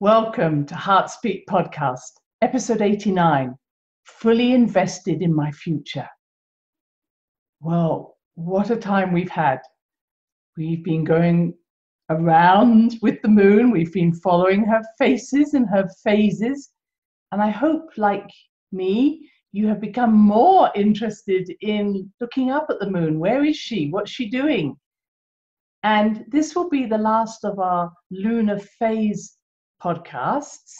Welcome to Heartspeak Podcast, episode 89, Fully Invested in My Future. Well, what a time we've had. We've been going around with the moon. We've been following her phases and her phases. And I hope, like me, you have become more interested in looking up at the moon. Where is she? What's she doing? And this will be the last of our lunar phase podcasts,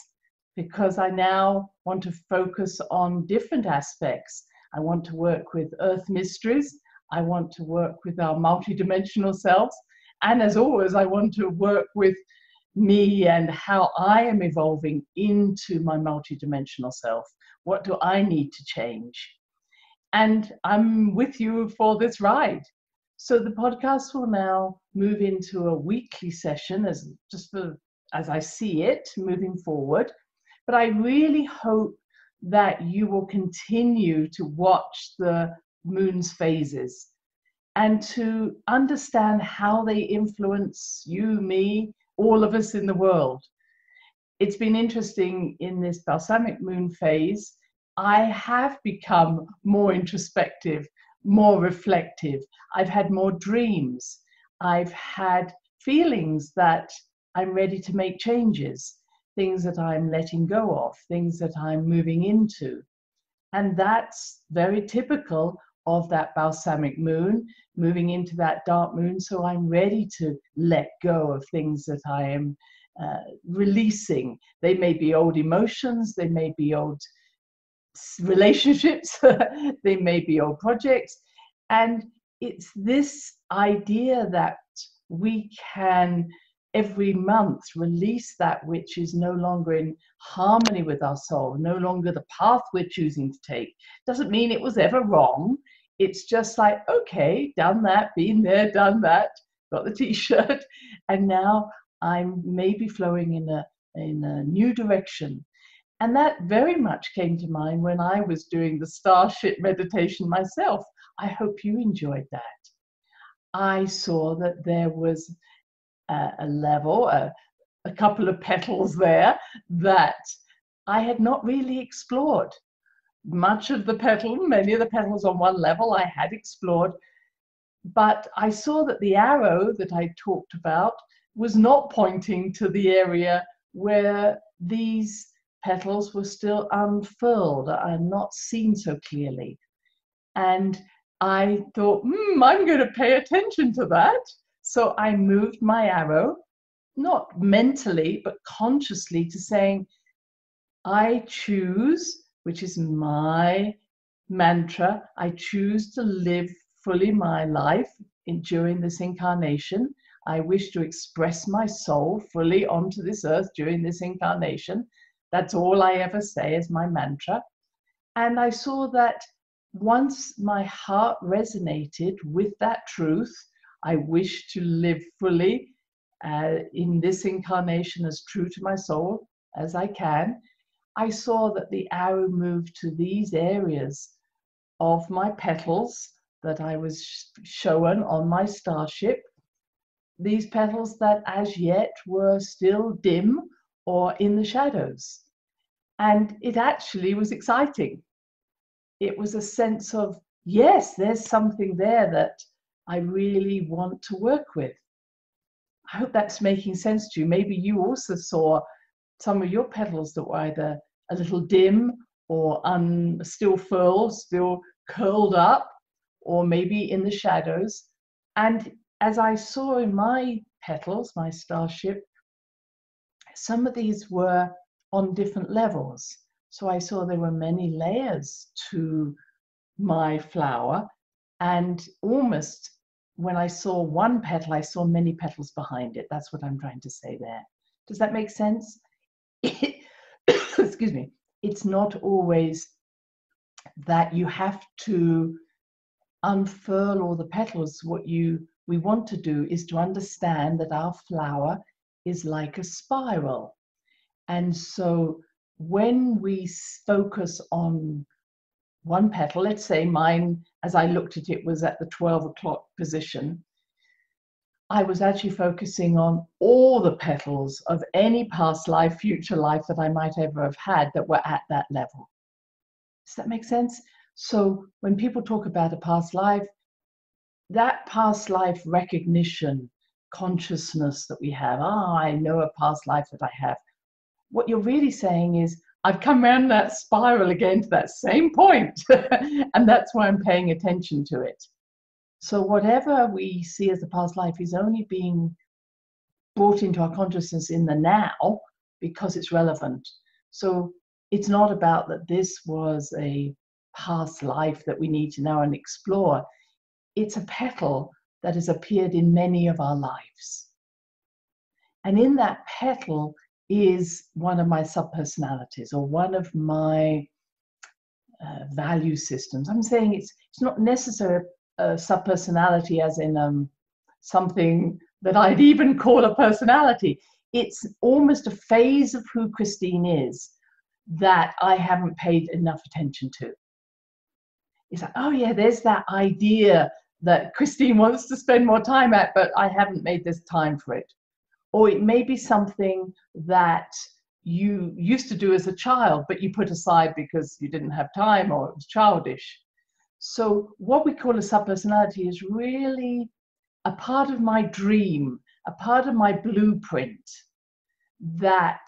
because I now want to focus on different aspects. I want to work with Earth mysteries. I want to work with our multidimensional selves. And as always, I want to work with me and how I am evolving into my multidimensional self. What do I need to change? And I'm with you for this ride. So the podcast will now move into a weekly session as I see it moving forward. But I really hope that you will continue to watch the moon's phases and to understand how they influence you, me, all of us in the world. It's been interesting in this balsamic moon phase. I have become more introspective, more reflective. I've had more dreams. I've had feelings that I'm ready to make changes, things that I'm letting go of, things that I'm moving into. And that's very typical of that balsamic moon, moving into that dark moon. So I'm ready to let go of things that I am releasing. They may be old emotions, they may be old relationships, they may be old projects. And it's this idea that we can every month release that which is no longer in harmony with our soul, no longer the path we're choosing to take. Doesn't mean it was ever wrong. It's just like, okay, done that, been there, done that, got the t-shirt, and now I'm maybe flowing in a new direction. And that very much came to mind when I was doing the starship meditation myself. I hope you enjoyed that. I saw that there was a level, a couple of petals there that I had not really explored. Many of the petals on one level I had explored, but I saw that the arrow that I talked about was not pointing to the area where these petals were still unfurled and not seen so clearly. And I thought, I'm going to pay attention to that. So I moved my arrow, not mentally, but consciously, to saying, I choose, which is my mantra, I choose to live fully my life during this incarnation. I wish to express my soul fully onto this earth during this incarnation. That's all I ever say as my mantra. And I saw that once my heart resonated with that truth, I wish to live fully in this incarnation as true to my soul as I can. I saw that the arrow moved to these areas of my petals that I was shown on my starship. These petals that as yet were still dim or in the shadows. And it actually was exciting. It was a sense of, yes, there's something there that I really want to work with. I hope that's making sense to you. Maybe you also saw some of your petals that were either a little dim or still furled, still curled up, or maybe in the shadows. And as I saw in my petals, my starship, some of these were on different levels. So I saw there were many layers to my flower, and almost when I saw one petal, I saw many petals behind it. That's what I'm trying to say there. Does that make sense? Excuse me. It's not always that you have to unfurl all the petals. What we want to do is to understand that our flower is like a spiral. And so when we focus on one petal, let's say mine, as I looked at it, was at the 12 o'clock position. I was actually focusing on all the petals of any past life, future life that I might ever have had that were at that level. Does that make sense? So when people talk about a past life, that past life recognition, consciousness that we have, I know a past life that I have. What you're really saying is, I've come around that spiral again to that same point, and that's why I'm paying attention to it. So whatever we see as a past life is only being brought into our consciousness in the now because it's relevant. So it's not about that this was a past life that we need to know and explore. It's a petal that has appeared in many of our lives. And in that petal is one of my subpersonalities or one of my value systems. I'm saying it's not necessarily a subpersonality as in something that I'd even call a personality. It's almost a phase of who Christine is that I haven't paid enough attention to. It's like, oh yeah, there's that idea that Christine wants to spend more time at, but I haven't made this time for it. Or it may be something that you used to do as a child, but you put aside because you didn't have time or it was childish. So what we call a subpersonality is really a part of my dream, a part of my blueprint that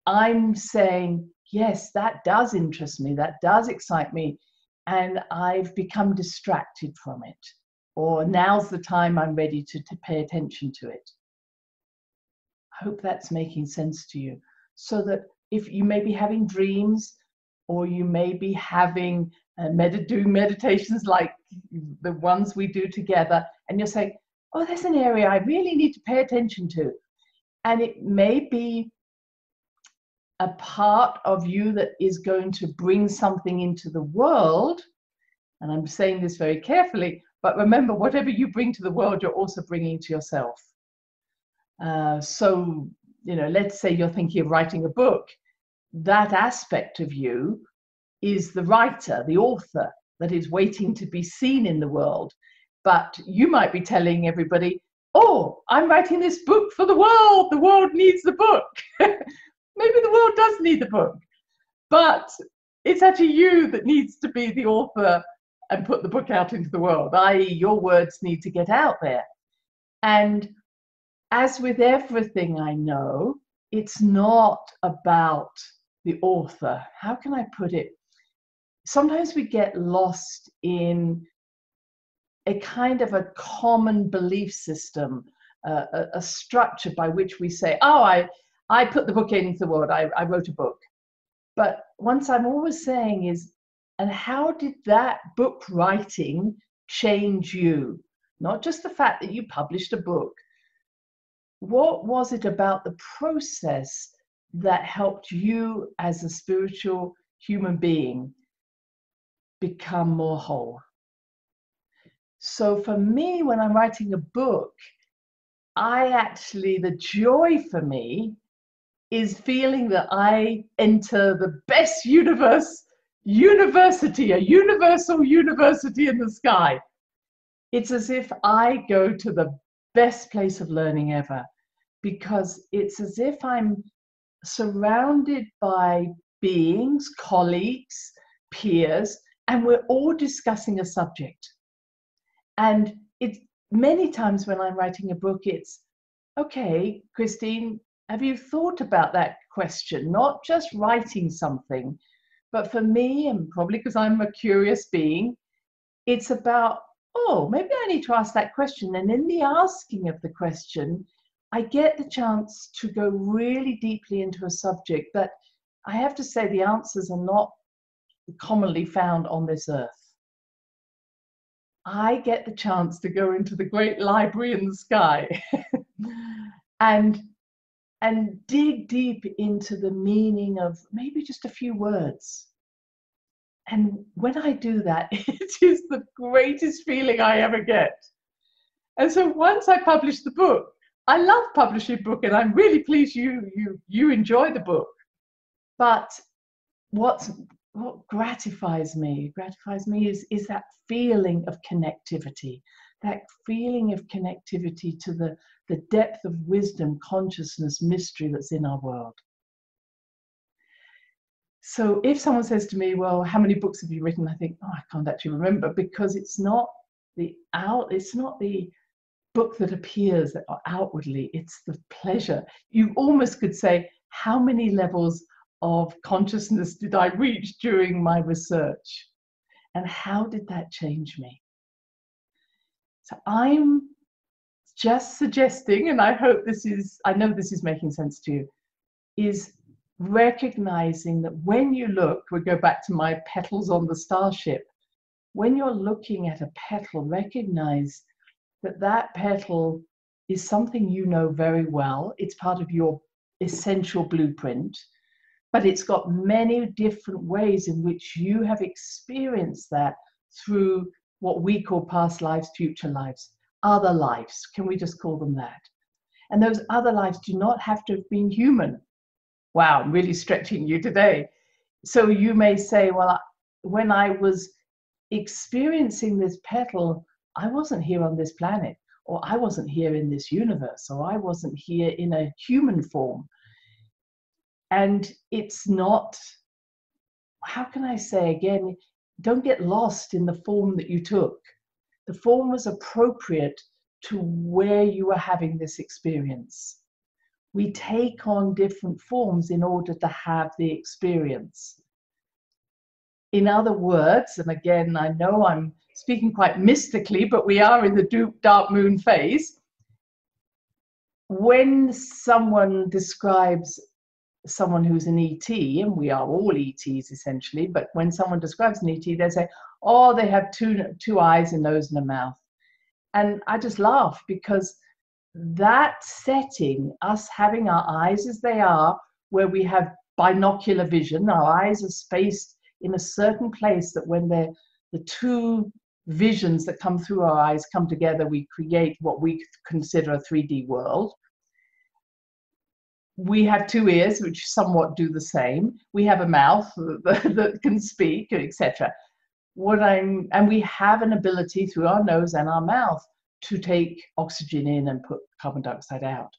I'm saying, yes, that does interest me, that does excite me, and I've become distracted from it. Or now's the time I'm ready to pay attention to it. I hope that's making sense to you. So that if you may be having dreams, or you may be having doing meditations like the ones we do together, and you're saying, oh, there's an area I really need to pay attention to. And it may be a part of you that is going to bring something into the world. And I'm saying this very carefully, but remember, whatever you bring to the world, you're also bringing to yourself. So, you know, let's say you're thinking of writing a book. That aspect of you is the writer, the author, that is waiting to be seen in the world. But you might be telling everybody, oh, I'm writing this book for the world needs the book. Maybe the world does need the book, but it's actually you that needs to be the author and put the book out into the world, i.e. your words need to get out there. And as with everything I know, it's not about the author. How can I put it? Sometimes we get lost in a kind of a common belief system, a structure by which we say, oh, I put the book into the world, I wrote a book. But once I'm always saying is, and how did that book writing change you? Not just the fact that you published a book. What was it about the process that helped you as a spiritual human being become more whole? So for me, when I'm writing a book, the joy for me is feeling that I enter the best university, a universal university in the sky. It's as if I go to the best place of learning ever, because it's as if I'm surrounded by beings, colleagues, peers, and we're all discussing a subject. And it's many times when I'm writing a book, it's, okay, Christine, have you thought about that question? Not just writing something, but for me, and probably because I'm a curious being, it's about, oh, maybe I need to ask that question. And in the asking of the question, I get the chance to go really deeply into a subject that I have to say the answers are not commonly found on this earth. I get the chance to go into the great library in the sky and dig deep into the meaning of maybe just a few words. And when I do that, it is the greatest feeling I ever get. And so once I publish the book, I love publishing a book, and I'm really pleased you enjoy the book. But what gratifies me is that feeling of connectivity, that feeling of connectivity to the depth of wisdom, consciousness, mystery that's in our world. So if someone says to me, well, how many books have you written? I think, oh, I can't actually remember, because it's not the book that appears outwardly, it's the pleasure. You almost could say, how many levels of consciousness did I reach during my research? And how did that change me? So I'm just suggesting, and I know this is making sense to you, is recognizing that when you look, we go back to my petals on the starship, when you're looking at a petal, recognize that that petal is something you know very well. It's part of your essential blueprint, but it's got many different ways in which you have experienced that through what we call past lives, future lives, other lives. Can we just call them that? And those other lives do not have to have been human. Wow, I'm really stretching you today. So you may say, well, when I was experiencing this petal, I wasn't here on this planet, or I wasn't here in this universe, or I wasn't here in a human form. And it's not, how can I say again, don't get lost in the form that you took. The form was appropriate to where you were having this experience. We take on different forms in order to have the experience. In other words, and again, I know I'm speaking quite mystically, but we are in the dark moon phase. When someone describes someone who's an ET, and we are all ETs essentially, but when someone describes an ET, they say, oh, they have two eyes, a nose, and a mouth. And I just laugh, because that setting, us having our eyes as they are, where we have binocular vision, our eyes are spaced in a certain place that when the two visions that come through our eyes come together, we create what we consider a 3D world. We have two ears, which somewhat do the same. We have a mouth that can speak, etc. And we have an ability through our nose and our mouth to take oxygen in and put carbon dioxide out.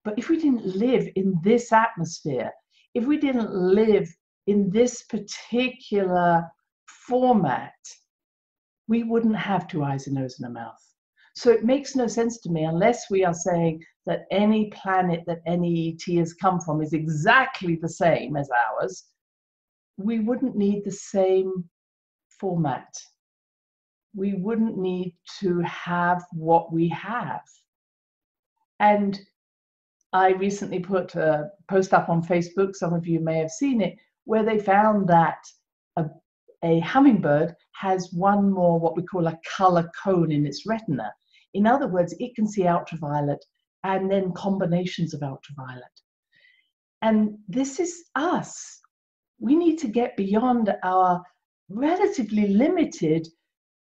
But if we didn't live in this atmosphere, if we didn't live in this particular format, we wouldn't have two eyes, a nose, and a mouth. So it makes no sense to me, unless we are saying that any planet that any ET has come from is exactly the same as ours, we wouldn't need the same format. We wouldn't need to have what we have. And I recently put a post up on Facebook, some of you may have seen it, where they found that a hummingbird has one more, what we call a color cone in its retina. In other words, it can see ultraviolet and then combinations of ultraviolet. And this is us. We need to get beyond our relatively limited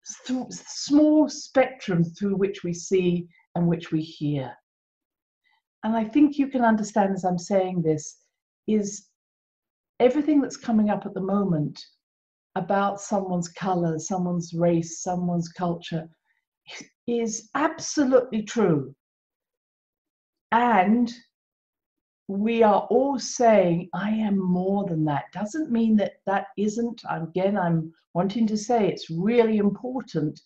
small spectrum through which we see and which we hear. And I think you can understand, as I'm saying this, is everything that's coming up at the moment about someone's color, someone's race, someone's culture is absolutely true. And we are all saying, I am more than that. Doesn't mean that that isn't. Again, I'm wanting to say it's really important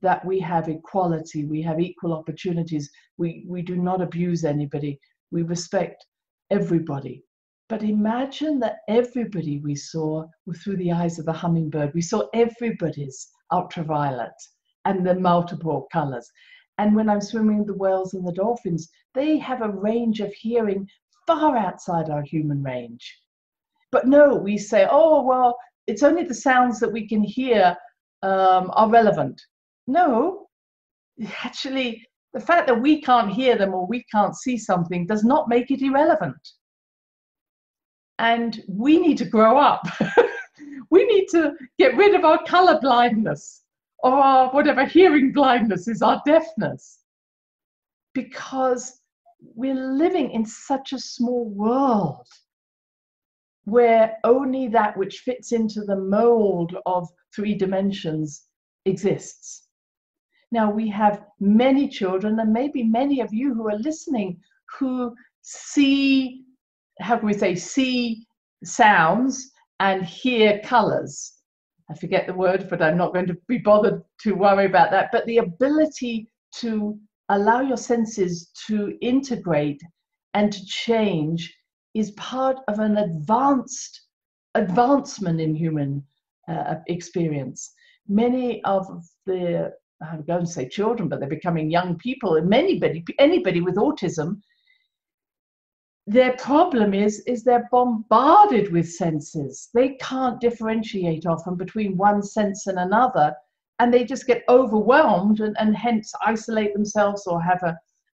that we have equality, we have equal opportunities, we do not abuse anybody, we respect everybody. But imagine that everybody we saw were through the eyes of the hummingbird. We saw everybody's ultraviolet and the multiple colors. And when I'm swimming with the whales and the dolphins, they have a range of hearing far outside our human range. But no, we say, oh, well, it's only the sounds that we can hear are relevant. No, actually, the fact that we can't hear them or we can't see something does not make it irrelevant. And we need to grow up. We need to get rid of our color blindness, or our whatever hearing blindness is, our deafness, because we're living in such a small world where only that which fits into the mold of 3 dimensions exists. Now, we have many children, and maybe many of you who are listening, who see, how can we say, see sounds and hear colors. I forget the word, but I'm not going to be bothered to worry about that. But the ability to allow your senses to integrate and to change is part of an advancement in human experience. Many of the, I'm going to say children, but they're becoming young people, and anybody with autism, their problem is they're bombarded with senses. They can't differentiate often between one sense and another, and they just get overwhelmed and hence isolate themselves or have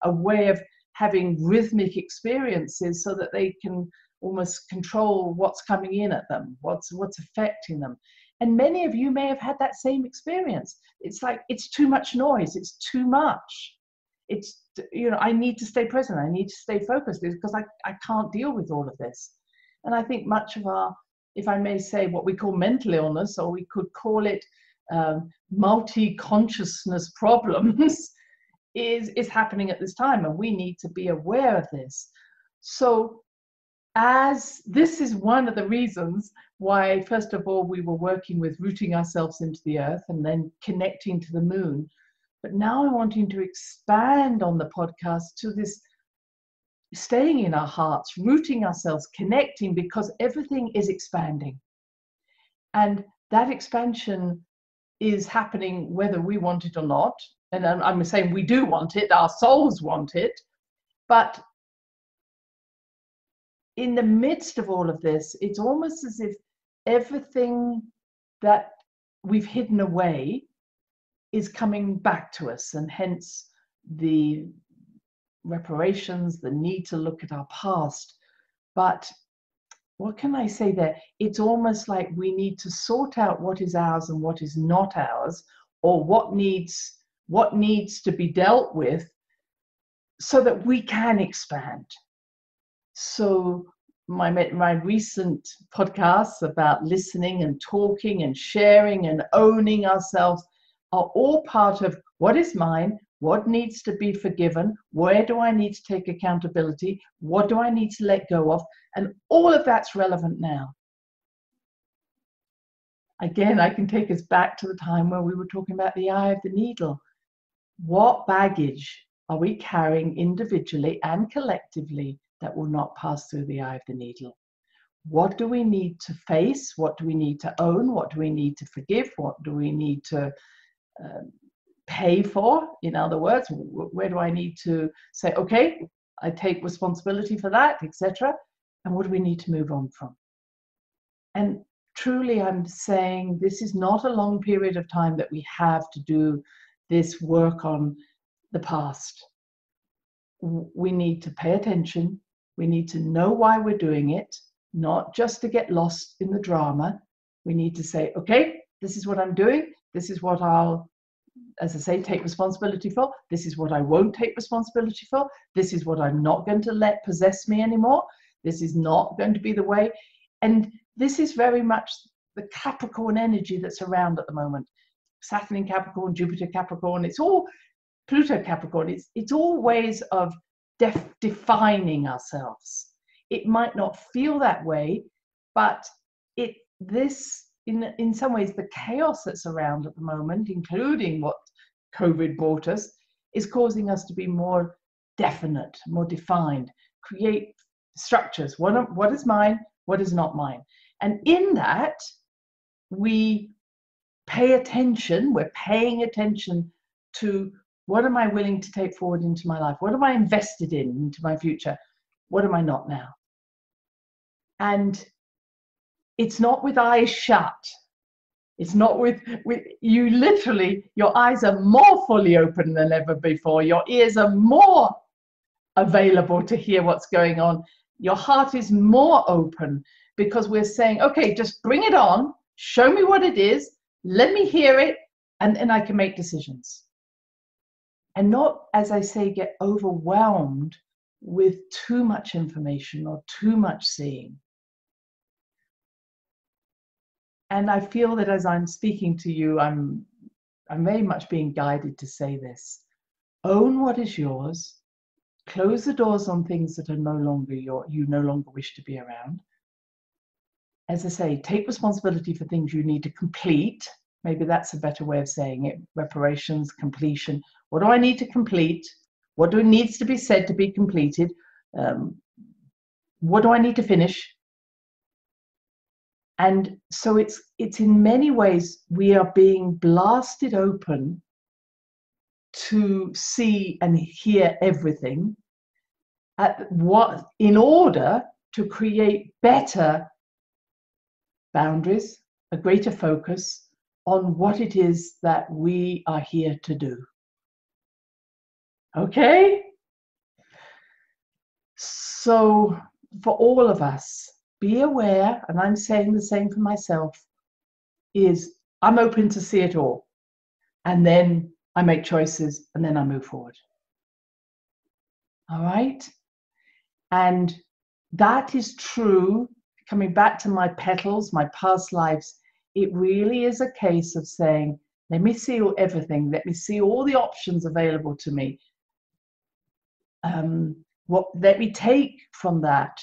a way of having rhythmic experiences so that they can almost control what's coming in at them, what's affecting them. And many of you may have had that same experience. It's like, it's too much noise, it's too much. It's, you know, I need to stay present, I need to stay focused because I can't deal with all of this. And I think much of our, if I may say, what we call mental illness, or we could call it multi-consciousness problems, is happening at this time, and we need to be aware of this. So as this is one of the reasons why, first of all, we were working with rooting ourselves into the earth and then connecting to the moon. But now I'm wanting to expand on the podcast to this staying in our hearts, rooting ourselves, connecting, because everything is expanding. And that expansion is happening whether we want it or not. And I'm saying we do want it, our souls want it. But in the midst of all of this, it's almost as if everything that we've hidden away is coming back to us, and hence the reparations, the need to look at our past. But what can I say there? It's almost like we need to sort out what is ours and what is not ours, or what needs to be dealt with so that we can expand. So my recent podcasts about listening and talking and sharing and owning ourselves are all part of what is mine, what needs to be forgiven, where do I need to take accountability, what do I need to let go of, and all of that's relevant now. Again, I can take us back to the time where we were talking about the eye of the needle. What baggage are we carrying individually and collectively that will not pass through the eye of the needle? What do we need to face? What do we need to own? What do we need to forgive? What do we need to pay for? In other words, where do I need to say, okay, I take responsibility for that, etc. And what do we need to move on from? And truly, I'm saying this is not a long period of time that we have to do this work on the past. We need to pay attention. We need to know why we're doing it, not just to get lost in the drama. We need to say, okay, this is what I'm doing. This is what I'll, as I say, take responsibility for. This is what I won't take responsibility for. This is what I'm not going to let possess me anymore. This is not going to be the way. And this is very much the Capricorn energy that's around at the moment. Saturn in Capricorn, Jupiter Capricorn, it's all Pluto Capricorn. It's all ways of defining ourselves. It might not feel that way, but in some ways, the chaos that's around at the moment, including what COVID brought us, is causing us to be more definite, more defined, create structures. What is mine? What is not mine? And in that, we pay attention. We're paying attention to what am I willing to take forward into my life? What am I invested in into my future? What am I not now? And it's not with eyes shut. It's not with you literally, your eyes are more fully open than ever before. Your ears are more available to hear what's going on. Your heart is more open because we're saying, okay, just bring it on. Show me what it is. Let me hear it. And then I can make decisions. And not, as I say, get overwhelmed with too much information or too much seeing. And I feel that as I'm speaking to you, I'm I'm very much being guided to say this. Own what is yours. Close the doors on things that are no longer you no longer wish to be around. As I say, take responsibility for things you need to complete. Maybe that's a better way of saying it. Reparations, completion. What do I need to complete? What needs to be said to be completed? What do I need to finish? And so it's in many ways we are being blasted open to see and hear everything in order to create better boundaries, a greater focus on what it is that we are here to do. Okay? So for all of us, be aware, and I'm saying the same for myself, is I'm open to see it all. And then I make choices and then I move forward. All right? And that is true. Coming back to my petals, my past lives, it really is a case of saying, let me see everything. Let me see all the options available to me. Let me take from that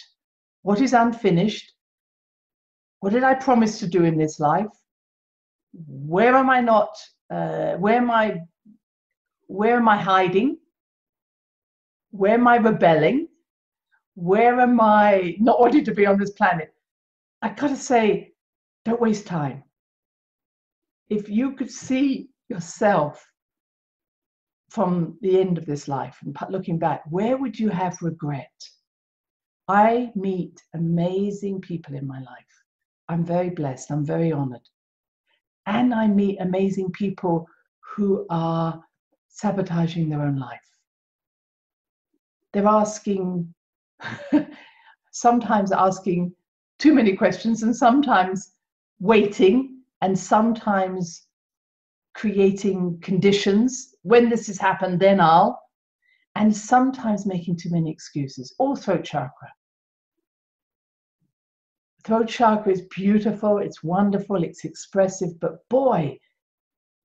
what is unfinished. What did I promise to do in this life? Where am I not? Where am I hiding? Where am I rebelling? Where am I not wanting to be on this planet? I gotta say, don't waste time. If you could see yourself from the end of this life and looking back, where would you have regret? I meet amazing people in my life. I'm very blessed. I'm very honored. And I meet amazing people who are sabotaging their own life. They're asking, sometimes asking too many questions, and sometimes waiting, and sometimes creating conditions. When this has happened, then I'll. And sometimes making too many excuses. All throat chakra. Throat chakra is beautiful, it's wonderful, it's expressive, but boy,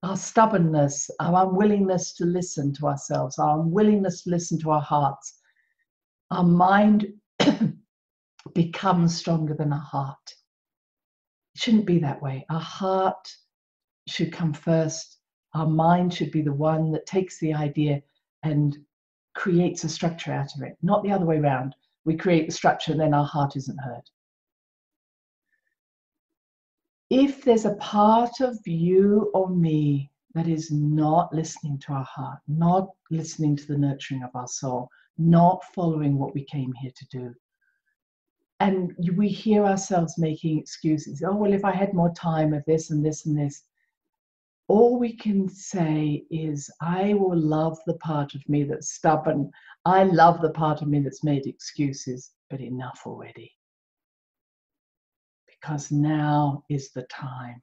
our stubbornness, our unwillingness to listen to ourselves, our unwillingness to listen to our hearts, our mind becomes stronger than our heart. It shouldn't be that way. Our heart should come first. Our mind should be the one that takes the idea and creates a structure out of it, not the other way around. We create the structure and then our heart isn't heard. If there's a part of you or me that is not listening to our heart, not listening to the nurturing of our soul, not following what we came here to do, and we hear ourselves making excuses, oh, well, if I had more time of this and this and this, all we can say is, I will love the part of me that's stubborn. I love the part of me that's made excuses, but enough already. Because now is the time.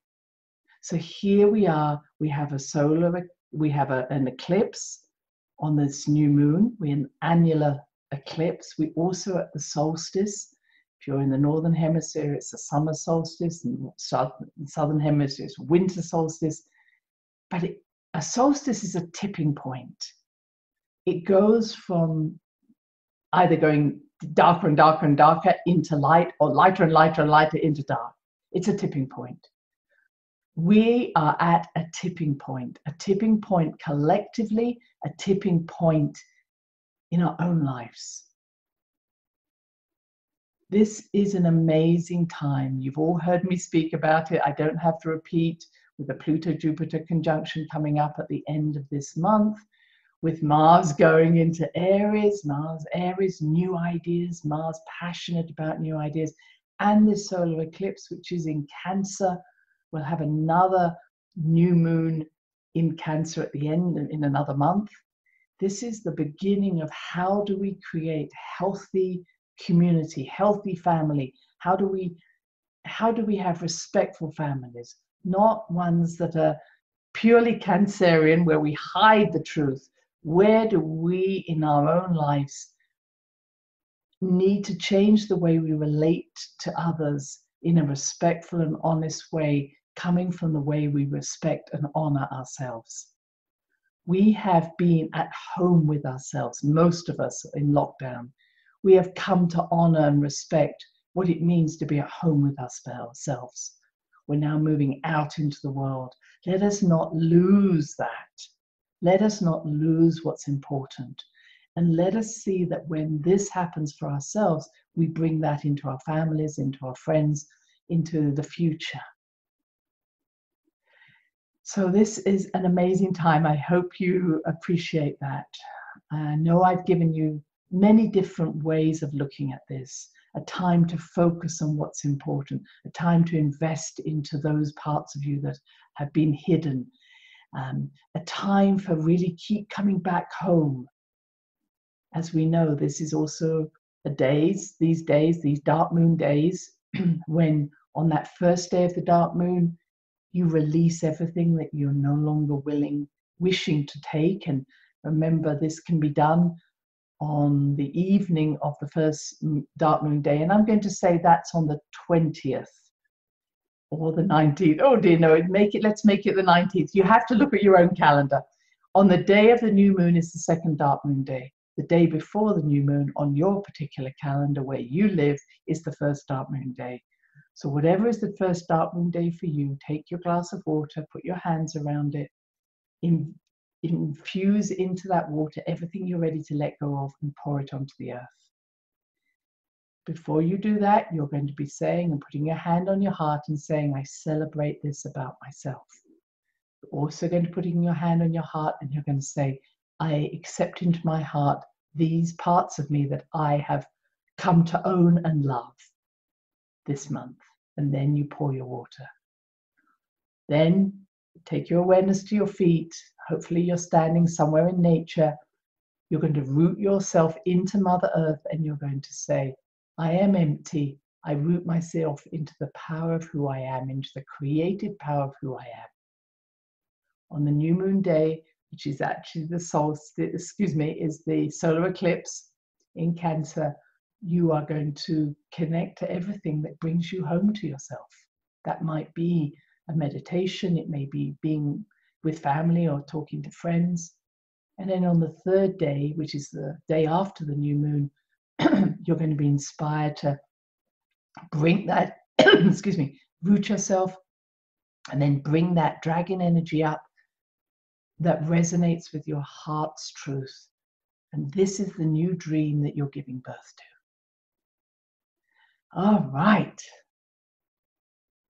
So here we are, we have an eclipse on this new moon. We're in annular eclipse. We also at the solstice. If you're in the northern hemisphere, it's a summer solstice, and southern hemisphere, it's winter solstice. But a solstice is a tipping point. It goes from either going darker and darker and darker into light, or lighter and lighter and lighter into dark. It's a tipping point. We are at a tipping point collectively, a tipping point in our own lives. This is an amazing time. You've all heard me speak about it. I don't have to repeat, with the Pluto-Jupiter conjunction coming up at the end of this month, with Mars going into Aries, new ideas, Mars passionate about new ideas, and this solar eclipse, which is in Cancer. We'll have another new moon in Cancer at the end, in another month. This is the beginning of how do we create healthy community, healthy family? How do we have respectful families, not ones that are purely Cancerian, where we hide the truth? Where do we in our own lives need to change the way we relate to others in a respectful and honest way coming from the way we respect and honor ourselves. We have been at home with ourselves, most of us in lockdown. We have come to honor and respect what it means to be at home with ourselves. We're now moving out into the world. Let us not lose that. Let us not lose what's important. And let us see that when this happens for ourselves, we bring that into our families, into our friends, into the future. So this is an amazing time. I hope you appreciate that. I know I've given you many different ways of looking at this. A time to focus on what's important. A time to invest into those parts of you that have been hidden. A time for really keep coming back home. As we know, this is also these dark moon days, when on that first day of the dark moon, you release everything that you're no longer wishing to take. And remember, this can be done on the evening of the first dark moon day. And I'm going to say that's on the 20th or the 19th. Oh dear, no, let's make it the 19th. You have to look at your own calendar. On the day of the new moon is the second dark moon day. The day before the new moon on your particular calendar where you live is the first dark moon day. So whatever is the first dark moon day for you, take your glass of water, put your hands around it, infuse into that water everything you're ready to let go of and pour it onto the earth. Before you do that, you're going to be saying and putting your hand on your heart and saying, I celebrate this about myself. You're also going to put your hand on your heart and you're going to say, I accept into my heart these parts of me that I have come to own and love this month. And then you pour your water. Then take your awareness to your feet. Hopefully you're standing somewhere in nature. You're going to root yourself into Mother Earth and you're going to say, I am empty. I root myself into the power of who I am, into the creative power of who I am. On the new moon day, which is actually the solstice, is the solar eclipse in Cancer, you are going to connect to everything that brings you home to yourself. That might be a meditation, it may be being with family or talking to friends. And then on the third day, which is the day after the new moon, you're going to be inspired to bring that, root yourself and then bring that dragon energy up that resonates with your heart's truth. And this is the new dream that you're giving birth to. All right.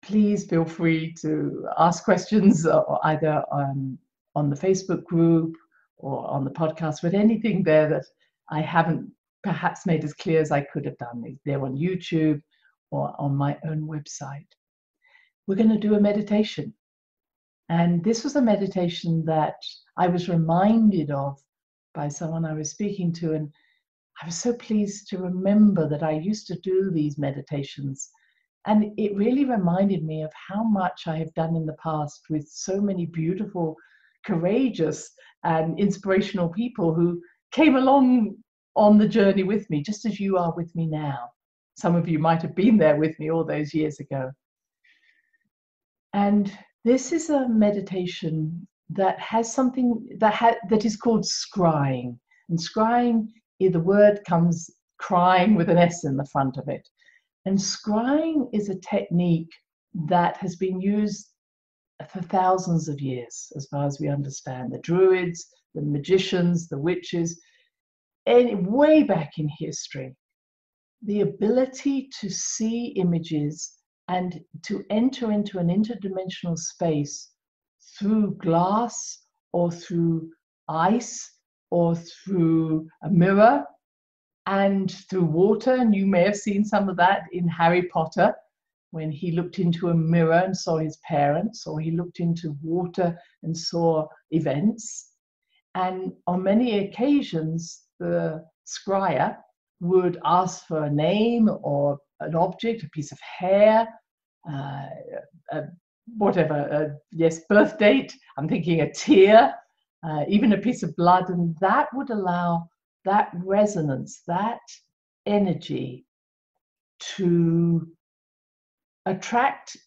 Please feel free to ask questions either on the Facebook group or on the podcast, but anything there that I haven't perhaps made as clear as I could have done. They're on YouTube or on my own website. We're going to do a meditation. And this was a meditation that I was reminded of by someone I was speaking to, and I was so pleased to remember that I used to do these meditations. And it really reminded me of how much I have done in the past with so many beautiful, courageous, and inspirational people who came along on the journey with me, just as you are with me now. Some of you might have been there with me all those years ago. And this is a meditation that has something that is called scrying. And scrying, the word comes crying with an S in the front of it. And scrying is a technique that has been used for thousands of years, as far as we understand. The Druids, the magicians, the witches, and way back in history, the ability to see images and to enter into an interdimensional space through glass or through ice or through a mirror and through water. And you may have seen some of that in Harry Potter, when he looked into a mirror and saw his parents, or he looked into water and saw events. And on many occasions, the scryer would ask for a name or an object, a piece of hair, birth date. I'm thinking a tear, even a piece of blood, and that would allow that resonance, that energy to attract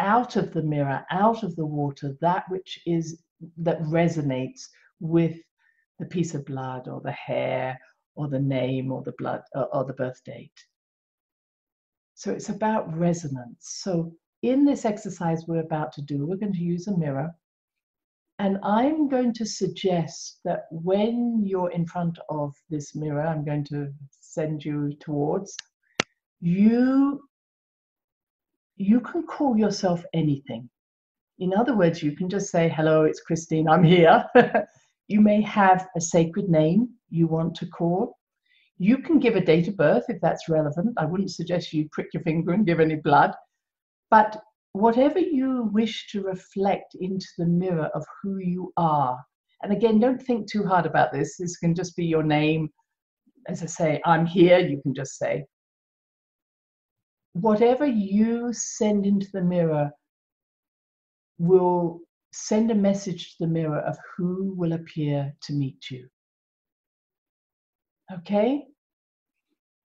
out of the mirror, out of the water, that resonates with the piece of blood or the hair or the name or the blood or the birth date. So it's about resonance. So in this exercise we're about to do, we're going to use a mirror. And I'm going to suggest that when you're in front of this mirror, I'm going to send you towards, you can call yourself anything. In other words, you can just say, hello, it's Christine, I'm here. You may have a sacred name you want to call. You can give a date of birth if that's relevant. I wouldn't suggest you prick your finger and give any blood. But whatever you wish to reflect into the mirror of who you are. And again, don't think too hard about this. This can just be your name. As I say, I'm here, you can just say. Whatever you send into the mirror will send a message to the mirror of who will appear to meet you. Okay?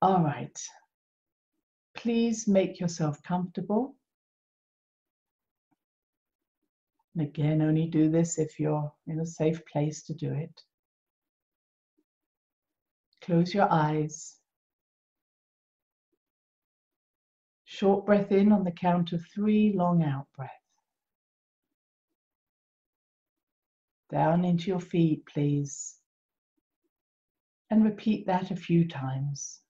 All right. Please make yourself comfortable. And again, only do this if you're in a safe place to do it. Close your eyes. Short breath in on the count of 3, long out breath. Down into your feet, please. And repeat that a few times.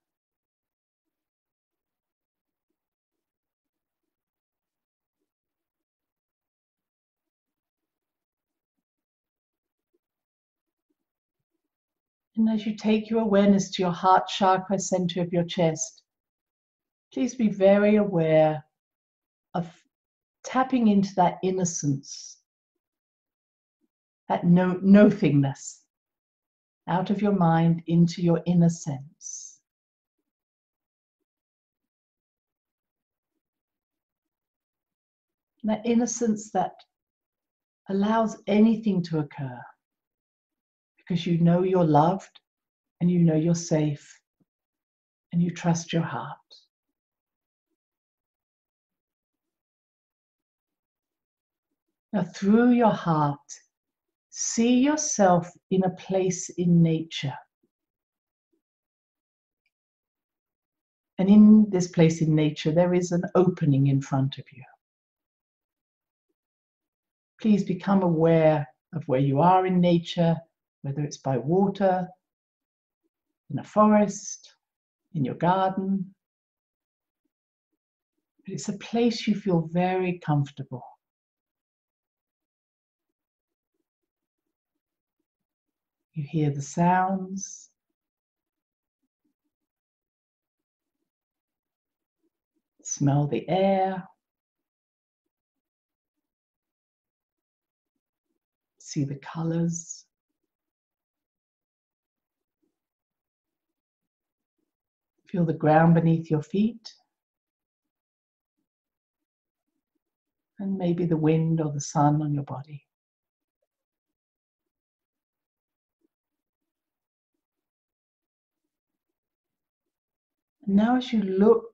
And as you take your awareness to your heart chakra, center of your chest, please be very aware of tapping into that innocence, that nothingness, out of your mind into your inner sense. And that innocence that allows anything to occur because you know you're loved and you know you're safe and you trust your heart. Now, through your heart, see yourself in a place in nature. And in this place in nature, there is an opening in front of you. Please become aware of where you are in nature, whether it's by water, in a forest, in your garden. But it's a place you feel very comfortable. You hear the sounds. Smell the air. See the colors. Feel the ground beneath your feet. And maybe the wind or the sun on your body. And now as you look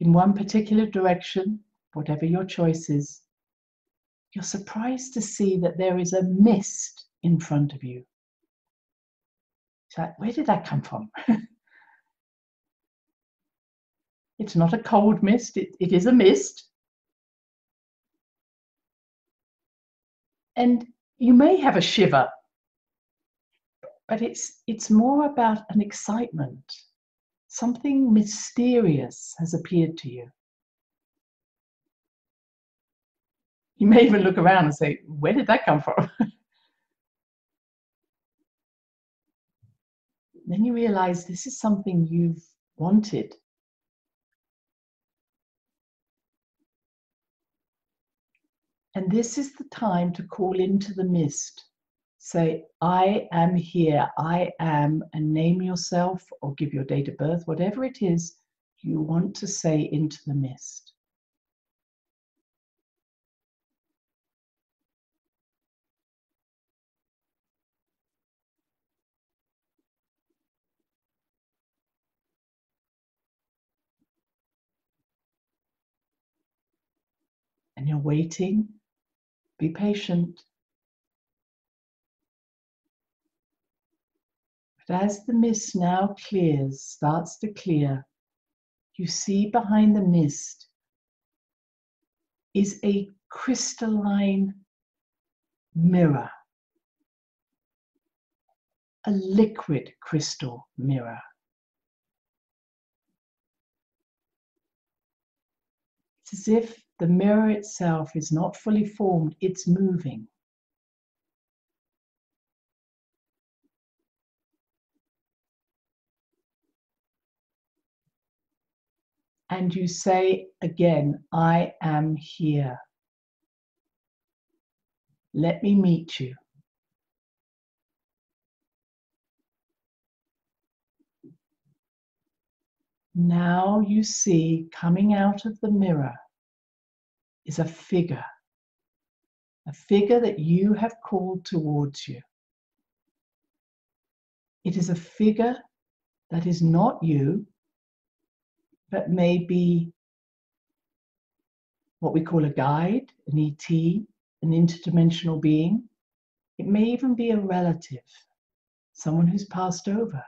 in one particular direction, whatever your choice is, you're surprised to see that there is a mist in front of you. It's like, where did that come from? It's not a cold mist, it is a mist. And you may have a shiver, but it's more about an excitement. Something mysterious has appeared to you. You may even look around and say, where did that come from? Then you realize this is something you've wanted. And this is the time to call into the mist. Say, I am here, I am, and name yourself or give your date of birth, whatever it is you want to say into the mist. and you're waiting. Be patient. But as the mist now clears, starts to clear, you see behind the mist is a crystalline mirror, a liquid crystal mirror. It's as if the mirror itself is not fully formed, it's moving. And you say again, I am here. Let me meet you. Now you see coming out of the mirror is a figure that you have called towards you. It is a figure that is not you, but may be what we call a guide, an ET, an interdimensional being. It may even be a relative, someone who's passed over.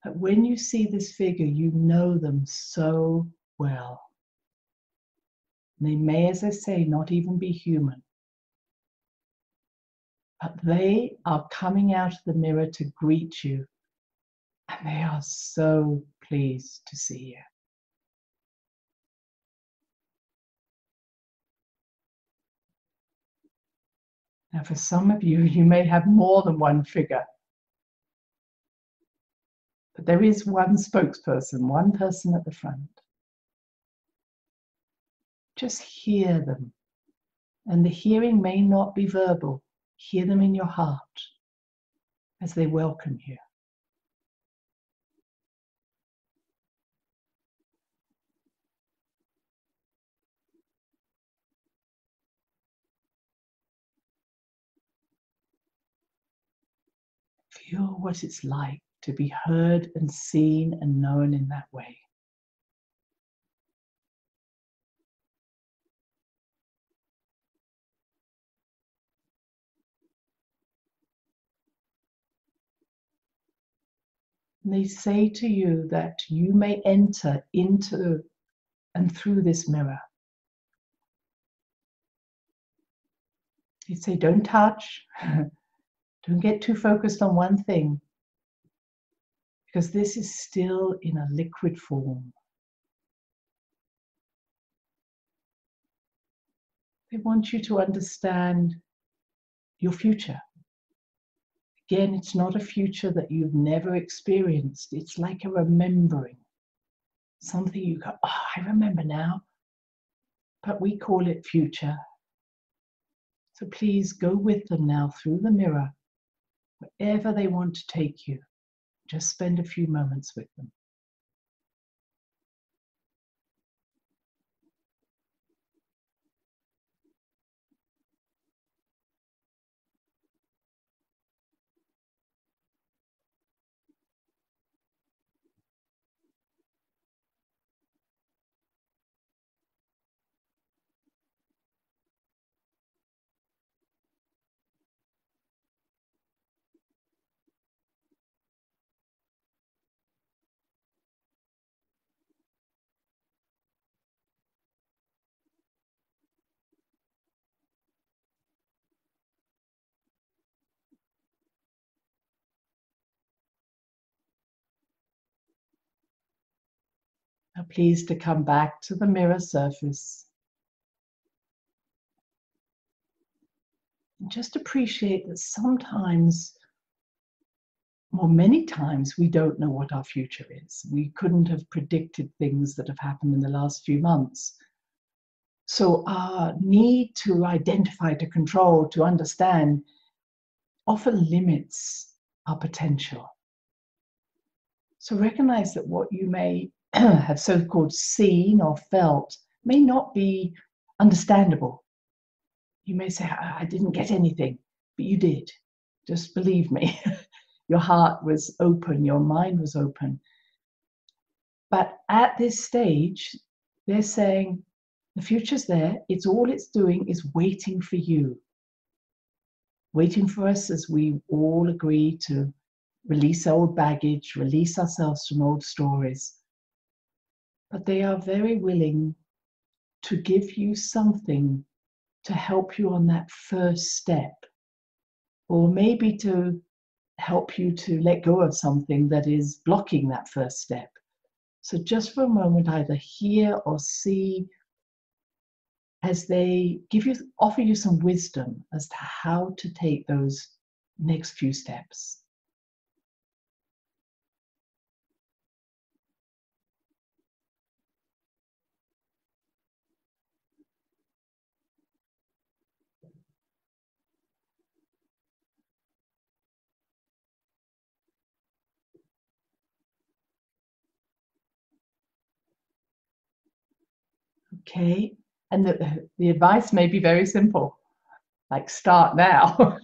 But when you see this figure, you know them so well. They may, as I say, not even be human. But they are coming out of the mirror to greet you. And they are so pleased to see you. Now, for some of you, you may have more than one figure. But there is one spokesperson, one person at the front. Just hear them. And the hearing may not be verbal. Hear them in your heart as they welcome you. Feel what it's like to be heard and seen and known in that way. And they say to you that you may enter into and through this mirror. They say, don't touch, don't get too focused on one thing, because this is still in a liquid form. They want you to understand your future. Again, it's not a future that you've never experienced. It's like a remembering. Something you go, oh, I remember now. But we call it future. So please go with them now through the mirror, wherever they want to take you. Just spend a few moments with them. Now please to come back to the mirror surface. And just appreciate that sometimes, or many times, we don't know what our future is. We couldn't have predicted things that have happened in the last few months. So our need to identify, to control, to understand often limits our potential. So recognize that what you may have so-called seen or felt may not be understandable. You may say, I didn't get anything, but you did. Just believe me. Your heart was open, your mind was open. But at this stage, They're saying the future's there. It's all it's doing is waiting for you. Waiting for us as we all agree to release old baggage, release ourselves from old stories. But they are very willing to give you something to help you on that first step, or maybe to help you to let go of something that is blocking that first step. So just for a moment, either hear or see as they offer you some wisdom as to how to take those next few steps. Okay, and the advice may be very simple, like start now.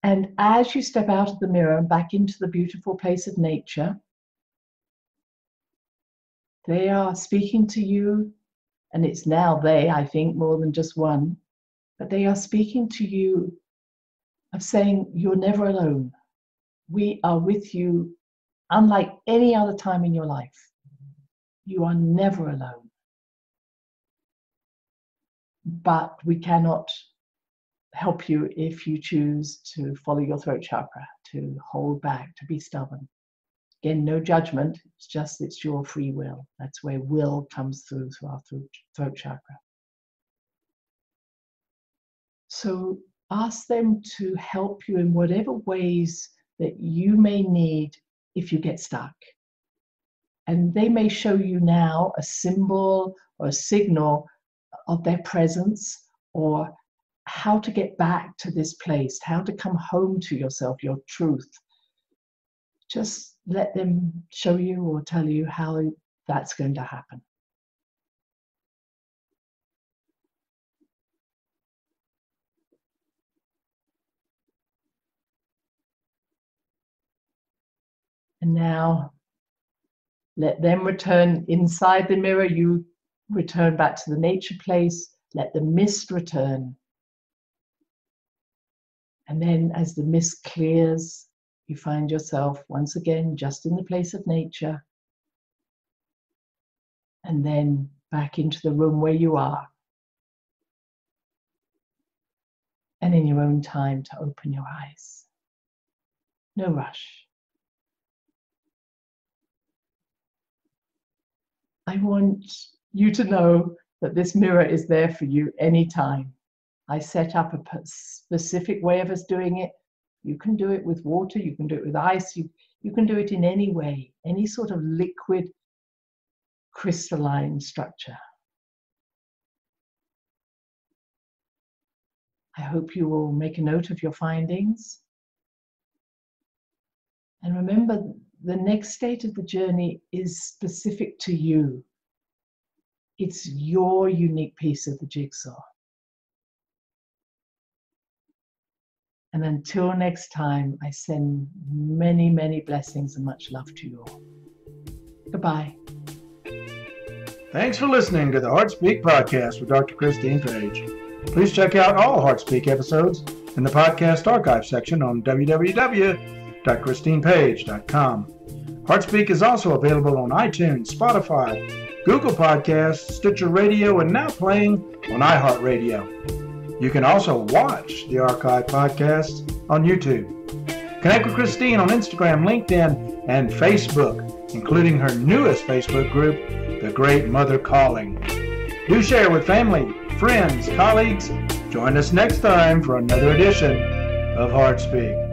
And as you step out of the mirror and back into the beautiful place of nature, they are speaking to you, and it's now they, I think, more than just one, but they are speaking to you of saying, you're never alone. We are with you, unlike any other time in your life. You are never alone. But we cannot help you if you choose to follow your throat chakra, to hold back, to be stubborn. Again, no judgment, it's your free will. That's where will comes through our throat chakra. So ask them to help you in whatever ways that you may need if you get stuck. And they may show you now a symbol or a signal of their presence, or how to get back to this place, how to come home to yourself, your truth. Just let them show you or tell you how that's going to happen. And now let them return inside the mirror. You return back to the nature place. Let the mist return. And then as the mist clears, you find yourself once again just in the place of nature. And then back into the room where you are. And in your own time to open your eyes. No rush. I want you to know that this mirror is there for you anytime. I set up a specific way of us doing it. You can do it with water, you can do it with ice, you can do it in any way, any sort of liquid crystalline structure. I hope you will make a note of your findings. And remember, the next state of the journey is specific to you. It's your unique piece of the jigsaw. And until next time, I send many, many blessings and much love to you all. Goodbye. Thanks for listening to the HeartSpeak podcast with Dr. Christine Page. Please check out all HeartSpeak episodes in the podcast archive section on www.christinepage.com. HeartSpeak is also available on iTunes, Spotify, Google Podcasts, Sticher Radio, and now playing on iHeart Radio. You can also watch the archive podcasts on YouTube. Connect with Christine on Instagram, LinkedIn, and Facebook, including her newest Facebook group, The Great Mother Calling. Do share with family, friends, colleagues. Join us next time for another edition of HeartSpeak.